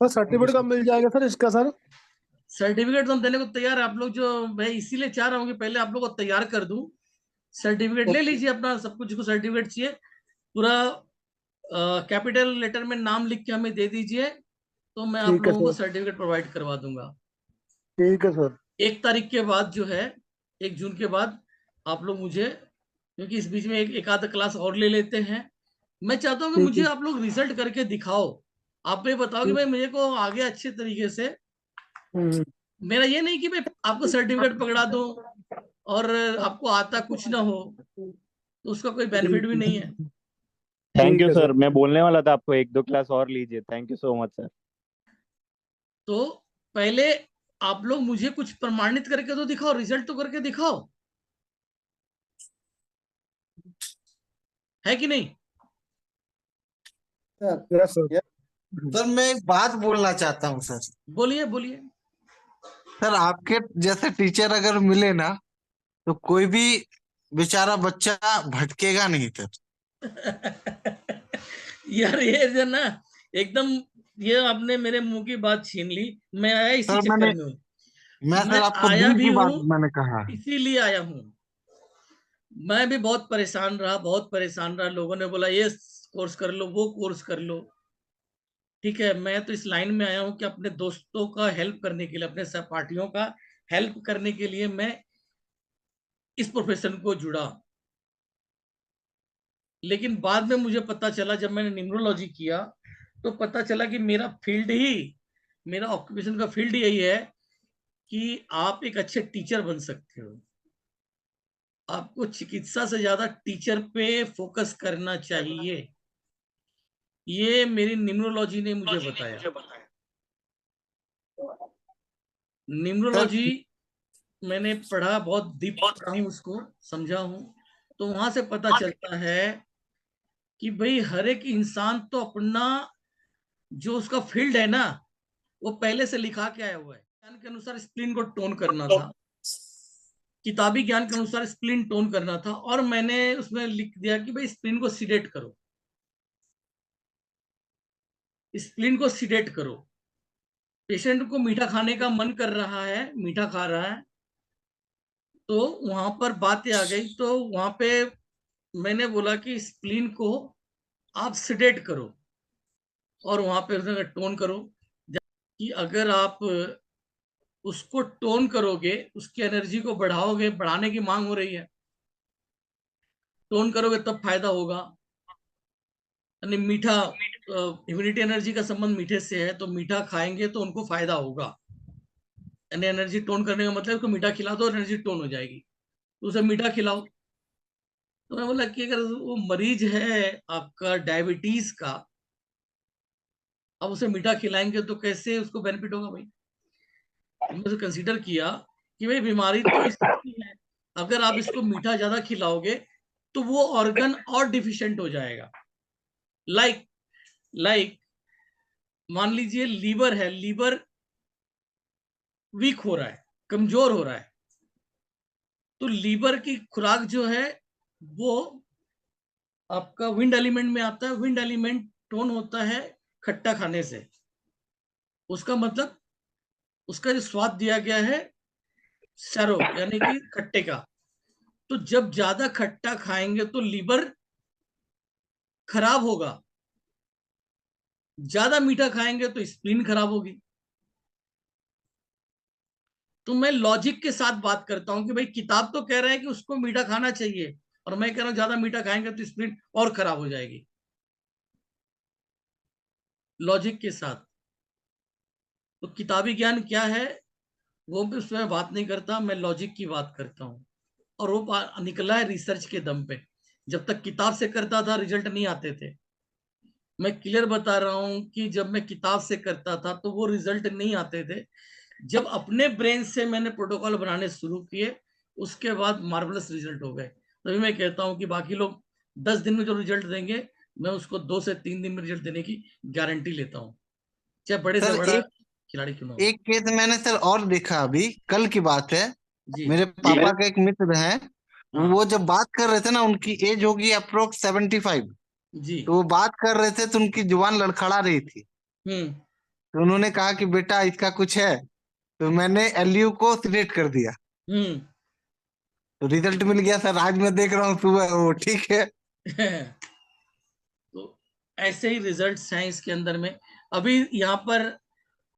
Sir thank you certificate कब sir. मिल जाएगा sir इसका सर? सर्टिफिकेट तो हम देने को तैयार है। आप लोग जो, मैं इसीलिए चाह रहा हूँ कि पहले आप लोग को तैयार कर दूं। सर्टिफिकेट ले ओके। लीजिए अपना, सब कुछ को सर्टिफिकेट चाहिए पूरा। कैपिटल लेटर में नाम लिख के हमें दे दीजिए, तो मैं आप ठीक है लोगों को सर। सर्टिफिकेट प्रोवाइड करवा दूंगा। ठीक है सर। 1 तारीख के बाद जो है, 1 जून के बाद आप लोग मुझे, क्योंकि इस बीच में एक आध क्लास और ले लेते हैं। मैं चाहता हूँ कि ठीक मुझे है। आप लोग रिजल्ट करके दिखाओ। आप ये बताओ कि ठीक। भाई मुझे को आगे अच्छे तरीके से, हम्म। मेरा ये नहीं कि मैं आपको सर्टिफिकेट पकड़ा दूं और आपको आता कुछ ना हो, तो उसका कोई बेनिफिट भी नहीं है। ठीक। थैंक ठीक यू है सर, सर। मैं बोलने वाला था आपको एक दो क्लास और लीजिए। Thank you so much sir. तो पहले आप लोग मुझे कुछ प्रमाणित करके तो दिखाओ, रिजल्ट तो करके दिखाओ, है कि नहीं? Sir yes sir. Yes. Sir मैं एक बात बोलना चाहता हूँ सर। बोलिए बोलिए। सर आपके जैसे टीचर अगर मिले ना, तो कोई भी बेचारा बच्चा भटकेगा नहीं सर। यार ये जो ना, एकदम, ये आपने मेरे मुंह की बात छीन ली। मैं आया इसी सर चक्कर में हूँ। मैं मैं सर आपको आया दिल भी की हूँ, बात मैंने कहा है। इसीलिए आया हूँ। मैं भी बहुत परेशान रहा, बहुत परेशान रहा। लोगों ने बोला ये कोर्स कर लो, वो कोर्स कर लो। ठीक है, मैं तो इस लाइन में आया हूँ कि अपने दोस्तों का हेल्प करने के लिए, अपने सहपाठियों का हेल्प करने के लिए मैं इस प्रोफेशन को जुड़ा। लेकिन बाद में मुझे पता चला, जब मैंने न्यूमरोलॉजी किया, तो पता चला कि मेरा फील्ड ही, मेरा ऑक्यूपेशन का फील्ड यही है कि आप एक अच्छे टीचर बन सकते हो। आपको चिकित्सा से ज्यादा टीचर पे फोकस करना चाहिए। ये मेरी न्यूमरोलॉजी ने मुझे बताया। सर न्यूमरोलॉजी मैंने पढ़ा, बहुत डीप पढ़ा हूँ उसको, समझा हूँ। तो वहां से पता चलता है कि भाई हर एक इंसान तो अपना, जो उसका फील्ड है ना, वो पहले से लिखा के आया हुआ है। ज्ञान के अनुसार स्प्लीन को टोन करना था, किताबी ज्ञान के अनुसार स्प्लीन टोन करना था, और मैंने उसमें लिख दिया कि भाई स्प्लीन को सीडेट करो, स्प्लीन को सीडेट करो। पेशेंट को मीठा खाने का मन कर रहा है, मीठा खा रहा है, तो वहां पर बातें आ गई। तो वहां पे मैंने बोला कि स्प्लीन को आप सीडेट करो, और वहां पे उसने टोन करो। कि अगर आप उसको टोन करोगे, उसकी एनर्जी को बढ़ाओगे, बढ़ाने की मांग हो रही है, टोन करोगे तब फायदा होगा। यानी मीठा, इम्यूनिटी एनर्जी का संबंध मीठे से है, तो मीठा खाएंगे तो उनको फायदा होगा। यानी एनर्जी टोन करने का मतलब उसको मीठा खिला दो, एनर्जी टोन हो जाएगी, तो उसे मीठा खिलाओ। तो मैं बोला कि अगर वो मरीज है आपका डायबिटीज का, अब उसे मीठा खिलाएंगे तो कैसे उसको बेनिफिट होगा भाई? मैंने कंसीडर किया कि भाई बीमारी तो इसकी है, अगर आप इसको मीठा ज्यादा खिलाओगे तो वो ऑर्गन और डिफिशिएंट हो जाएगा। लाइक लाइक मान लीजिए लीवर है, लीवर वीक हो रहा है, कमजोर हो रहा है, तो लीवर की खुराक जो है वो आपका विंड एलिमेंट में आता है। विंड एलिमेंट टोन होता है खट्टा खाने से। उसका मतलब, उसका जो स्वाद दिया गया है सैरो, यानी कि खट्टे का। तो जब ज्यादा खट्टा खाएंगे तो लीवर खराब होगा, ज्यादा मीठा खाएंगे तो स्प्लीन खराब होगी। तो मैं लॉजिक के साथ बात करता हूं कि भाई किताब तो कह रहा है कि उसको मीठा खाना चाहिए, और मैं कह रहा हूं ज्यादा मीठा खाएंगे तो स्प्लीन और खराब हो जाएगी। लॉजिक के साथ। तो किताबी ज्ञान क्या है वो भी उसमें बात नहीं करता, मैं लॉजिक की बात करता हूँ। और वो निकला है रिसर्च के दम पे। जब तक किताब से करता था रिजल्ट नहीं आते थे। मैं क्लियर बता रहा हूं कि जब मैं किताब से करता था तो वो रिजल्ट नहीं आते थे। जब अपने ब्रेन से मैंने प्रोटोकॉल बनाने शुरू किए, उसके बाद मार्वलस रिजल्ट हो गए। तभी मैं कहता हूं कि बाकी लोग 10 दिन में जो रिजल्ट देंगे, मैं उसको 2 से 3 दिन में रिजल्ट देने की गारंटी लेता हूँ, चाहे बड़े से सर बड़ा एक खिलाड़ी क्यों ना हो। एक केस मैंने सर और देखा, अभी कल की बात है। जी मेरे जी। पापा का एक मित्र है। हाँ वो जब बात कर रहे थे ना, उनकी एज होगी अप्रोक्स 75। जी। तो वो बात कर रहे थे तो उनकी जुबान लड़खड़ा रही थी। हम्म। तो उन्होंने कहा कि बेटा इसका कुछ है, तो मैंने एलयू को सिलेक्ट कर दिया, हम्म। तो रिजल्ट मिल गया सर। आज मैं देख रहा हूँ सुबह वो ठीक है। तो ऐसे ही रिजल्ट्स हैं इसके अंदर में। अभी यहाँ पर